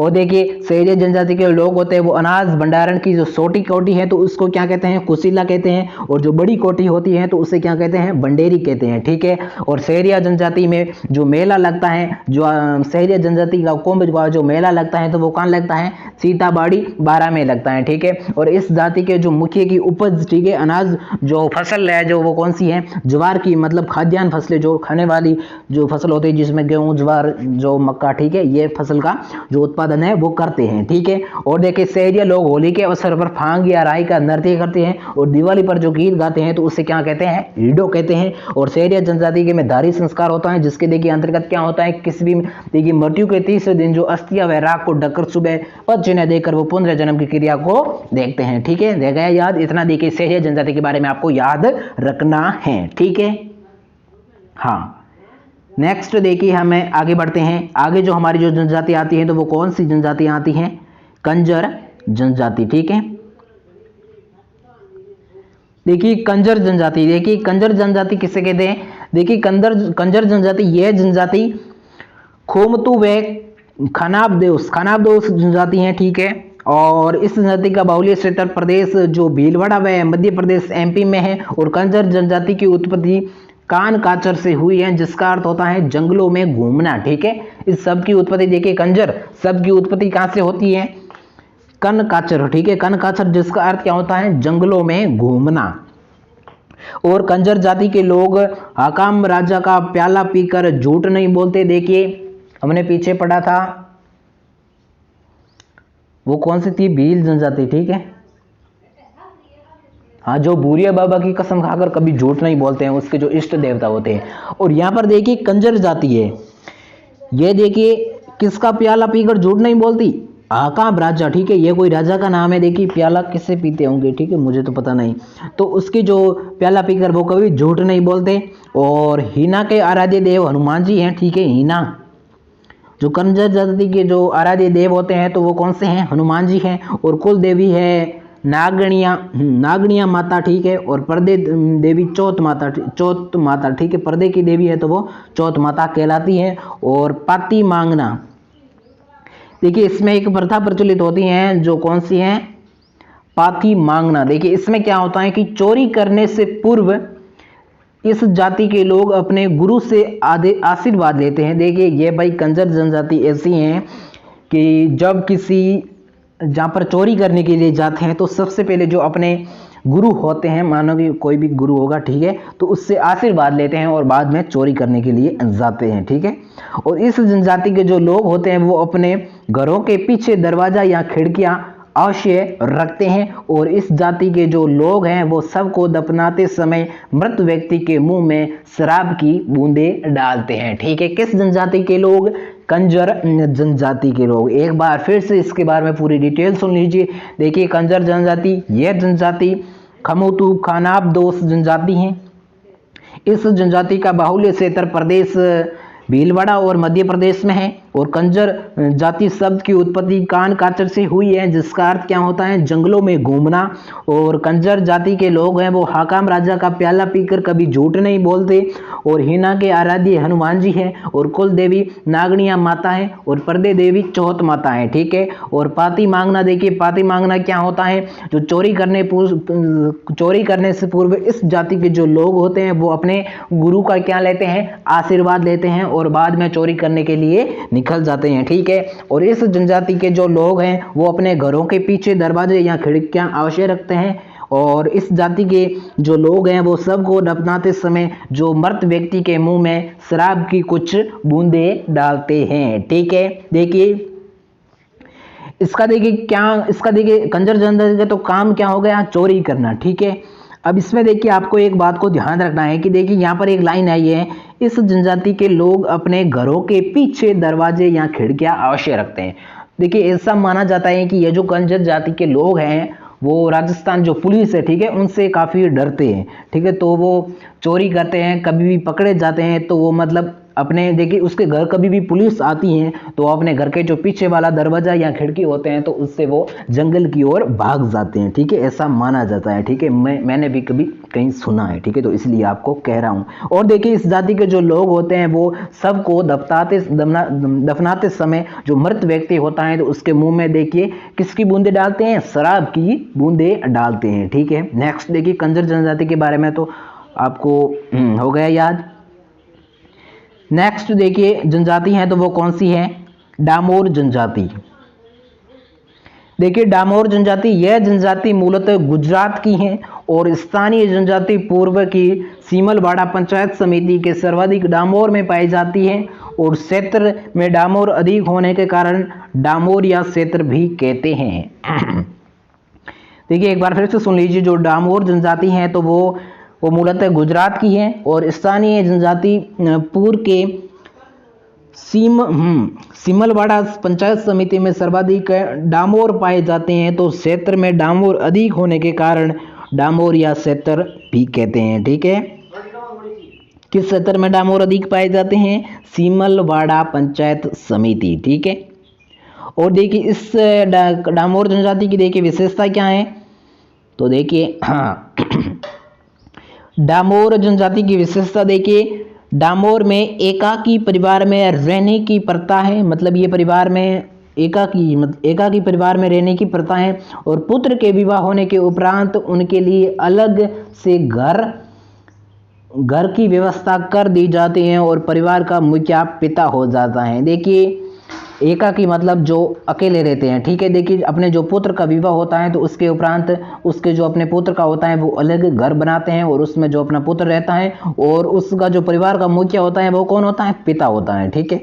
और देखिए शहरी जनजाति के लोग होते हैं वो अनाज भंडारण की जो छोटी कोठी है तो उसको क्या कहते हैं, कुशीला कहते हैं। और जो बड़ी कोठी होती है तो उसे क्या कहते हैं, बंडेरी कहते हैं। ठीक है। और शहरिया जनजाति में जो मेला लगता है, जो शहरिया जनजाति का कुंभ जो मेला लगता है तो वो कहाँ लगता है, सीताबाड़ी 12 में लगता है। ठीक है। और इस जाति के जो मुखिया की उपज, ठीक है, अनाज जो फसल है जो वो कौन सी है, ज्वार की, मतलब खाद्यान्न फसलें जो खाने वाली जो फसल होती है जिसमें गेहूं, ज्वार, जो मक्का, ठीक है, ये फसल का जो उत्पादन है वो करते हैं। ठीक है। और देखिए शहरिया लोग होली के अवसर पर फांग या राई का नृत्य करते हैं और दिवाली पर जो गीत गाते हैं तो उसे क्या कहते हैं, हीडो कहते हैं। और शहरिया जनजाति के में धारी संस्कार होता है जिसके देखिए अंतर्गत क्या होता है, किसी भी देखिए मृत्यु के 30वें दिन जो अस्थियां व राख को ढककर सुबह पद चिन्ह देकर वो पुनर्जन्म की क्रिया को देखते हैं। ठीक है। देखा है याद, इतना देखिए शहरिया जनजाति के बारे में आपको याद रखना है। ठीक है। हाँ, नेक्स्ट देखिए हमें आगे बढ़ते हैं। आगे जो हमारी जो जनजाति आती है तो वो कौन सी जनजातियां आती हैं, कंजर जनजाति। ठीक है। देखिए कंजर जनजाति, देखिए कंजर जनजाति किसे कहते हैं, देखिए कंजर जनजाति यह जनजाति खोमतू व खानाबदोस जनजाति है। ठीक है। और इस जनजाति का बाहुल्य क्षेत्र प्रदेश जो भीलवाड़ा व मध्य प्रदेश एमपी में है। और कंजर जनजाति की उत्पत्ति कान काचर से हुई है जिसका अर्थ होता है जंगलों में घूमना। ठीक है। इस शब्द की उत्पत्ति देखिए, कंजर शब्द की उत्पत्ति कहां से होती है, कन काचर। ठीक है। कन काचर जिसका अर्थ क्या होता है, जंगलों में घूमना। और कंजर जाति के लोग हकाम राजा का प्याला पीकर झूठ नहीं बोलते। देखिए हमने पीछे पढ़ा था, वो कौन सी थी, भील जनजाति। ठीक है। हाँ, जो बूरिया बाबा की कसम खाकर कभी झूठ नहीं बोलते हैं, उसके जो इष्ट देवता होते हैं। और यहाँ पर देखिए कंजर जाति है, ये देखिए किसका प्याला पीकर झूठ नहीं बोलती, आकाम राजा। ठीक है। ये कोई राजा का नाम है। देखिए प्याला किससे पीते होंगे, ठीक है, मुझे तो पता नहीं। तो उसकी जो प्याला पीकर वो कभी झूठ नहीं बोलते। और हीना के आराध्य देव हनुमान जी हैं। ठीक है। हीना जो कंजर जाति के जो आराध्य देव होते हैं तो वो कौन से हैं, हनुमान जी हैं। और कुल देवी है नागणिया माता। ठीक है। और पर्दे देवी चौथ माता। ठीक है। पर्दे की देवी है तो वो चौथ माता कहलाती है। और पाती मांगना, देखिए इसमें एक प्रथा प्रचलित होती है जो कौन सी है, पाती मांगना। देखिए इसमें क्या होता है कि चोरी करने से पूर्व इस जाति के लोग अपने गुरु से आशीर्वाद लेते हैं। देखिए ये भाई कंजर जनजाति ऐसी हैं कि जब किसी जहाँ पर चोरी करने के लिए जाते हैं तो सबसे पहले जो अपने गुरु होते हैं, मानो कि कोई भी गुरु होगा, ठीक है, तो उससे आशीर्वाद लेते हैं और बाद में चोरी करने के लिए जाते हैं। ठीक है। और इस जनजाति के जो लोग होते हैं वो अपने घरों के पीछे दरवाजा या खिड़कियां अवश्य रखते हैं। और इस जाति के जो लोग हैं वो सबको दफनाते समय मृत व्यक्ति के मुंह में शराब की बूंदें डालते हैं। ठीक है। किस जनजाति के लोग, कंजर जनजाति के लोग। एक बार फिर से इसके बारे में पूरी डिटेल सुन लीजिए। देखिए कंजर जनजाति, यह जनजाति खमोतू खानाबदोस जनजाति है। इस जनजाति का बाहुल्य क्षेत्र प्रदेश भीलवाड़ा और मध्य प्रदेश में है। और कंजर जाति शब्द की उत्पत्ति कान काचर से हुई है जिसका अर्थ क्या होता है, जंगलों में घूमना। और कंजर जाति के लोग हैं वो हाकाम राजा का प्याला पीकर कभी झूठ नहीं बोलते। और हीना के आराध्य हनुमान जी हैं। और कुल देवी नागणिया माता है। और पर्दे देवी चौथ माता है। ठीक है। और पाती मांगना, देखिए पाती मांगना क्या होता है, जो चोरी करने से पूर्व इस जाति के जो लोग होते हैं वो अपने गुरु का क्या लेते हैं, आशीर्वाद लेते हैं और बाद में चोरी करने के लिए निकल जाते हैं। ठीक है। और इस जनजाति के जो लोग हैं वो अपने घरों के पीछे दरवाजे या खिड़कियां अवश्य रखते हैं। और इस जाति के जो लोग हैं वो सबको दफनाते समय जो मृत व्यक्ति के मुंह में शराब की कुछ बूंदें डालते हैं। ठीक है। देखिए इसका देखिए कंजर जनजाति का तो काम क्या हो गया, चोरी करना। ठीक है। अब इसमें देखिए आपको एक बात को ध्यान रखना है कि देखिए यहाँ पर एक लाइन आई है, इस जनजाति के लोग अपने घरों के पीछे दरवाजे या खिड़कियां अवश्य रखते हैं। देखिए ऐसा माना जाता है कि ये जो कंजर जाति के लोग हैं वो राजस्थान जो पुलिस है, ठीक है, उनसे काफ़ी डरते हैं। ठीक है। तो वो चोरी करते हैं, कभी भी पकड़े जाते हैं तो वो मतलब अपने देखिए उसके घर कभी भी पुलिस आती है तो अपने घर के जो पीछे वाला दरवाजा या खिड़की होते हैं तो उससे वो जंगल की ओर भाग जाते हैं, ठीक है, ऐसा माना जाता है, ठीक है, मैंने भी कभी कहीं सुना है, ठीक है, तो इसलिए आपको कह रहा हूँ। और देखिए इस जाति के जो लोग होते हैं वो सबको दफनाते समय जो मृत व्यक्ति होता है तो उसके मुंह में देखिए किसकी बूंदे डालते हैं, शराब की बूंदे डालते हैं, ठीक है। नेक्स्ट देखिए कंजर जनजाति के बारे में तो आपको हो गया याद। नेक्स्ट देखिए जनजाति है तो वो कौन सी है, डामोर जनजाति। देखिए डामोर जनजाति, यह जनजाति मूलतः गुजरात की है और स्थानीय जनजाति पूर्व की सीमलवाड़ा पंचायत समिति के सर्वाधिक डामोर में पाई जाती है और क्षेत्र में डामोर अधिक होने के कारण डामोर या क्षेत्र भी कहते हैं। देखिए एक बार फिर से सुन लीजिए, जो डामोर जनजाति है तो वो मूलतः गुजरात की है और स्थानीय जनजाति पूर्व के सीमलवाड़ा पंचायत समिति में सर्वाधिक डामोर पाए जाते हैं तो क्षेत्र में डामोर अधिक होने के कारण डामोर या क्षेत्र भी कहते हैं, ठीक है। किस क्षेत्र में डामोर अधिक पाए जाते हैं, सीमलवाड़ा पंचायत समिति, ठीक है। और देखिए इस डामोर जनजाति की देखिए विशेषता क्या है, तो देखिए हाँ डामोर जनजाति की विशेषता देखिए, डामोर में एकाकी परिवार में रहने की प्रथा है, मतलब ये परिवार में एकाकी परिवार में रहने की प्रथा है और पुत्र के विवाह होने के उपरांत उनके लिए अलग से घर की व्यवस्था कर दी जाती है और परिवार का मुखिया पिता हो जाता है। देखिए एकाकी मतलब जो अकेले रहते हैं, ठीक है। देखिए अपने जो पुत्र का विवाह होता है तो उसके उपरांत उसके जो अपने पुत्र का होता है वो अलग घर बनाते हैं और उसमें जो अपना पुत्र रहता है और उसका जो परिवार का मुखिया होता है वो कौन होता है, पिता होता है, ठीक है।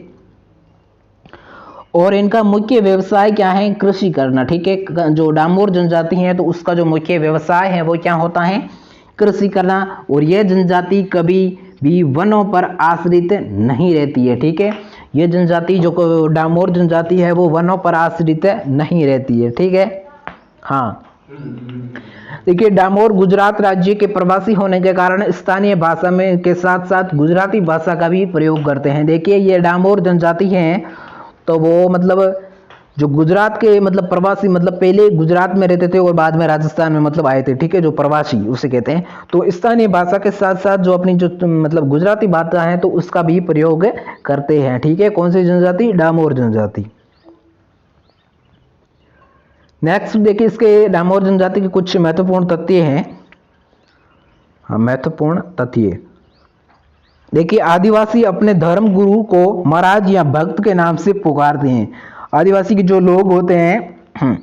और इनका मुख्य व्यवसाय क्या है, कृषि करना, ठीक है। जो डामोर जनजाति है तो उसका जो मुख्य व्यवसाय है वो क्या होता है, कृषि करना। और यह जनजाति कभी भी वनों पर आश्रित नहीं रहती है, ठीक है। ये जनजाति जो डामोर जनजाति है वो वनों पर आश्रित नहीं रहती है, ठीक है। हाँ देखिए डामोर गुजरात राज्य के प्रवासी होने के कारण स्थानीय भाषा में के साथ साथ गुजराती भाषा का भी प्रयोग करते हैं। देखिए ये डामोर जनजाति हैं तो वो मतलब जो गुजरात के मतलब प्रवासी, मतलब पहले गुजरात में रहते थे और बाद में राजस्थान में मतलब आए थे, ठीक है, जो प्रवासी उसे कहते हैं। तो स्थानीय भाषा के साथ साथ जो अपनी जो मतलब गुजराती भाषा है तो उसका भी प्रयोग करते हैं, ठीक है। कौन सी जनजाति, डामोर जनजाति। नेक्स्ट देखिए इसके डामोर जनजाति के कुछ महत्वपूर्ण तथ्य हैं। हाँ महत्वपूर्ण तथ्य देखिए, आदिवासी अपने धर्म गुरु को महाराज या भक्त के नाम से पुकारते हैं। आदिवासी के जो लोग होते हैं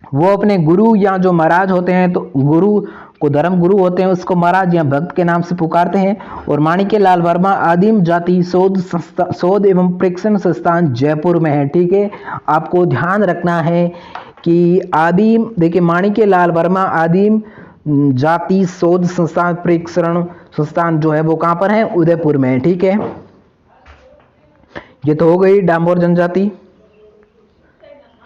वो अपने गुरु या जो महाराज होते हैं तो गुरु को धर्म गुरु होते हैं उसको महाराज या भक्त के नाम से पुकारते हैं। और माणिक्यलाल वर्मा आदिम जाति शोध एवं प्रेक्षण संस्थान जयपुर में है, ठीक है। आपको ध्यान रखना है कि आदिम देखिए माणिक्यलाल वर्मा आदिम जाति शोध संस्थान प्रेक्षण संस्थान जो है वो कहाँ पर है, उदयपुर में है, ठीक है। ये तो हो गई डामोर जनजाति,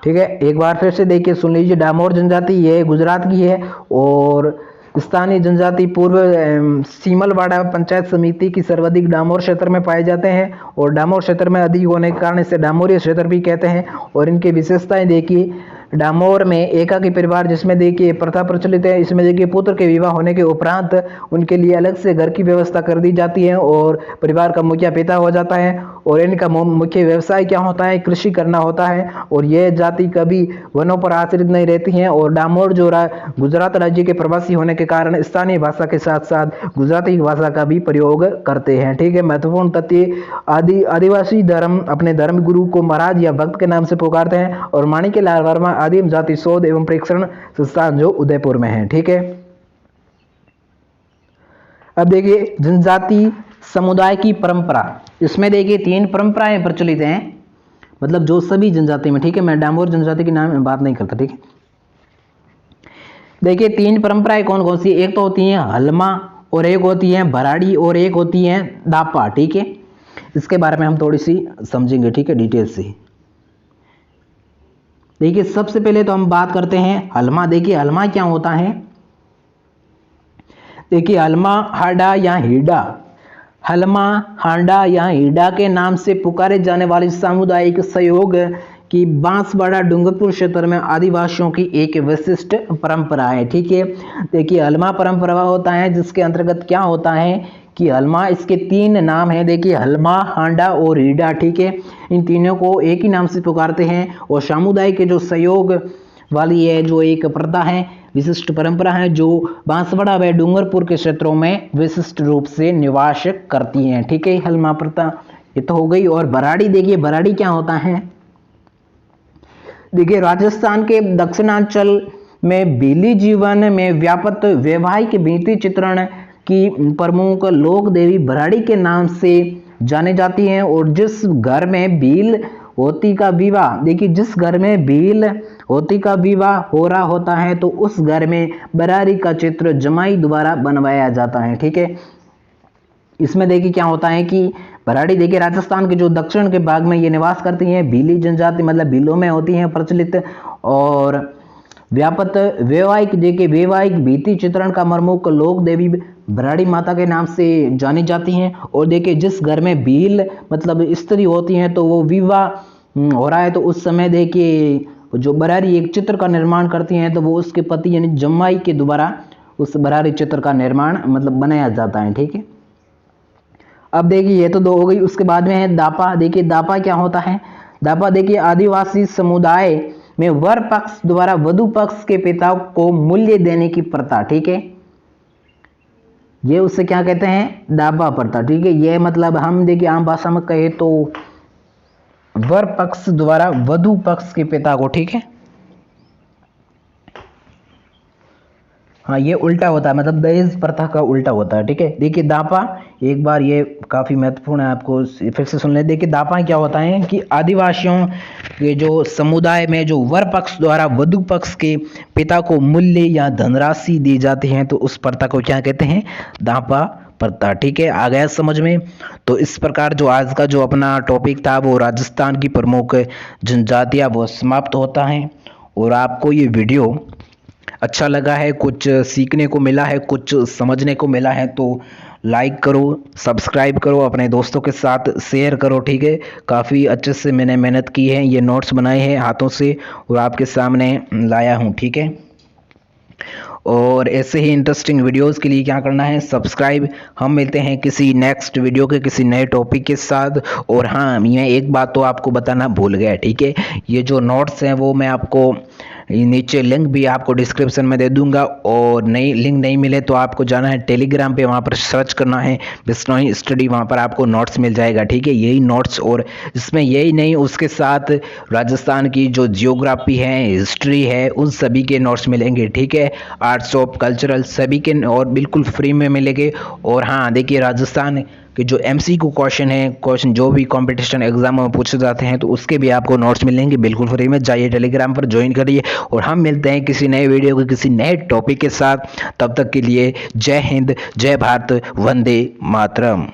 ठीक है। एक बार फिर से देखिए सुन लीजिए, डामोर जनजाति ये गुजरात की है और स्थानीय जनजाति पूर्व सीमलवाड़ा पंचायत समिति की सर्वाधिक डामोर क्षेत्र में पाए जाते हैं और डामोर क्षेत्र में अधिक होने के कारण इसे डामोरिया क्षेत्र भी कहते हैं। और इनकी विशेषताएं देखिए, डामोर में एकाकी परिवार जिसमें देखिए प्रथा प्रचलित है, इसमें देखिए पुत्र के विवाह होने के उपरांत उनके लिए अलग से घर की व्यवस्था कर दी जाती है और परिवार का मुखिया पिता हो जाता है। और इनका मुख्य व्यवसाय क्या होता है, कृषि करना होता है। और यह जाति कभी वनों पर आश्रित नहीं रहती है। और डामोर जो गुजरात राज्य के प्रवासी होने के कारण स्थानीय भाषा के साथ साथ गुजराती भाषा का भी प्रयोग करते हैं, ठीक है। महत्वपूर्ण तथ्य, आदिवासी धर्म अपने धर्म गुरु को महाराज या भक्त के नाम से पुकारते हैं। और माणिक्यलाल वर्मा आदिम जाति शोध एवं प्रेक्षण संस्थान जो उदयपुर में है, ठीक है। अब देखिए जनजाति समुदाय की परंपरा, इसमें देखिए 3 परंपराएं प्रचलित हैं, मतलब जो सभी जनजाति में, ठीक है। मैं डामोर जनजाति के नाम में बात नहीं करता, ठीक है। देखिए 3 परंपराएं कौन कौन सी, एक तो होती है हलमा और एक होती है भराड़ी और एक होती है दापा, ठीक है। इसके बारे में हम थोड़ी सी समझेंगे, ठीक है, डिटेल से। देखिए सबसे पहले तो हम बात करते हैं हलमा। देखिए हलमा क्या होता है, देखिए हलमा हाडा या हीडा, हलमा, हांडा या हीडा के नाम से पुकारे जाने वाली सामुदायिक सहयोग की बांसवाड़ा डूंगरपुर क्षेत्र में आदिवासियों की एक विशिष्ट परंपरा है। ठीक है, देखिए हलमा परंपरा होता है जिसके अंतर्गत क्या होता है कि हलमा, इसके 3 नाम हैं। देखिए हलमा, हांडा और हीडा। ठीक है, इन तीनों को एक ही नाम से पुकारते हैं और सामुदायिक के जो सहयोग वाली है जो एक प्रथा है, विशिष्ट परंपरा है, जो बांसवाड़ा व डूंगरपुर के क्षेत्रों में विशिष्ट रूप से निवास करती हैं। ठीक है, हलमा प्रथा ये तो हो गई। और बराड़ी, देखिए बराड़ी क्या होता है। देखिए राजस्थान के दक्षिणांचल में भीली जीवन में व्यापक वैवाहिक बीती चित्रण की प्रमुख लोक देवी बराड़ी के नाम से जाने जाती हैं। और जिस घर में भील होती का विवाह, देखिए जिस घर में भील होती का विवाह हो रहा होता है तो उस घर में बराड़ी का चित्र जमाई द्वारा बनवाया जाता है। ठीक है, इसमें देखिए क्या होता है कि बराड़ी, देखिए राजस्थान के जो दक्षिण के भाग में ये निवास करती हैं। भीली जनजाति मतलब भीलों में होती हैं प्रचलित। और व्यापक वैवाहिक, देखिए वैवाहिक भीति चित्रण का प्रमुख लोक देवी बराड़ी माता के नाम से जानी जाती हैं। और देखिए जिस घर में भील मतलब स्त्री होती हैं तो वो विवाह हो रहा है तो उस समय देखिए जो बराड़ी एक चित्र का निर्माण करती हैं तो वो उसके पति यानी जमाई के द्वारा उस बराड़ी चित्र का निर्माण मतलब बनाया जाता है। ठीक है, अब देखिए ये तो 2 हो गई। उसके बाद में है दापा। देखिए दापा क्या होता है। दापा देखिए आदिवासी समुदाय में वर पक्ष द्वारा वधु पक्ष के पिता को मूल्य देने की प्रथा। ठीक है, ये उससे क्या कहते हैं, दापा प्रथा। ठीक है, ये मतलब हम देखिए आम भाषा में कहे तो वर पक्ष द्वारा वधु पक्ष के पिता को। ठीक है, हाँ ये उल्टा होता है, मतलब दहेज प्रथा का उल्टा होता है। ठीक है, देखिए दापा, एक बार ये काफ़ी महत्वपूर्ण है, आपको फिर से सुन ले। देखिए दापा क्या होता है कि आदिवासियों के जो समुदाय में जो वर पक्ष द्वारा वधु पक्ष के पिता को मूल्य या धनराशि दी जाती है तो उस प्रथा को क्या कहते हैं, दापा प्रथा। ठीक है, आ गया समझ में। तो इस प्रकार जो आज का जो अपना टॉपिक था वो राजस्थान की प्रमुख जनजातियाँ वो समाप्त होता है। और आपको ये वीडियो अच्छा लगा है, कुछ सीखने को मिला है, कुछ समझने को मिला है तो लाइक करो, सब्सक्राइब करो, अपने दोस्तों के साथ शेयर करो। ठीक है, काफ़ी अच्छे से मैंने मेहनत की है, ये नोट्स बनाए हैं हाथों से और आपके सामने लाया हूँ। ठीक है, और ऐसे ही इंटरेस्टिंग वीडियोस के लिए क्या करना है, सब्सक्राइब। हम मिलते हैं किसी नेक्स्ट वीडियो के किसी नए टॉपिक के साथ। और हाँ, मैं एक बात तो आपको बताना भूल गया। ठीक है, ये जो नोट्स हैं वो मैं आपको नीचे लिंक भी आपको डिस्क्रिप्शन में दे दूंगा। और नई लिंक नहीं मिले तो आपको जाना है टेलीग्राम पे, वहाँ पर सर्च करना है बिश्नोई स्टडी, वहाँ पर आपको नोट्स मिल जाएगा। ठीक है, यही नोट्स, और इसमें यही नहीं उसके साथ राजस्थान की जो जियोग्राफी है, हिस्ट्री है, उन सभी के नोट्स मिलेंगे। ठीक है, आर्ट्स ऑफ कल्चरल सभी के, और बिल्कुल फ्री में मिलेंगे। और हाँ देखिए राजस्थान कि जो MCQ क्वेश्चन है, क्वेश्चन जो भी कंपटीशन एग्जाम में पूछे जाते हैं तो उसके भी आपको नोट्स मिलेंगे बिल्कुल फ्री में। जाइए टेलीग्राम पर ज्वाइन करिए और हम मिलते हैं किसी नए वीडियो के किसी नए टॉपिक के साथ। तब तक के लिए जय हिंद, जय भारत, वंदे मातरम।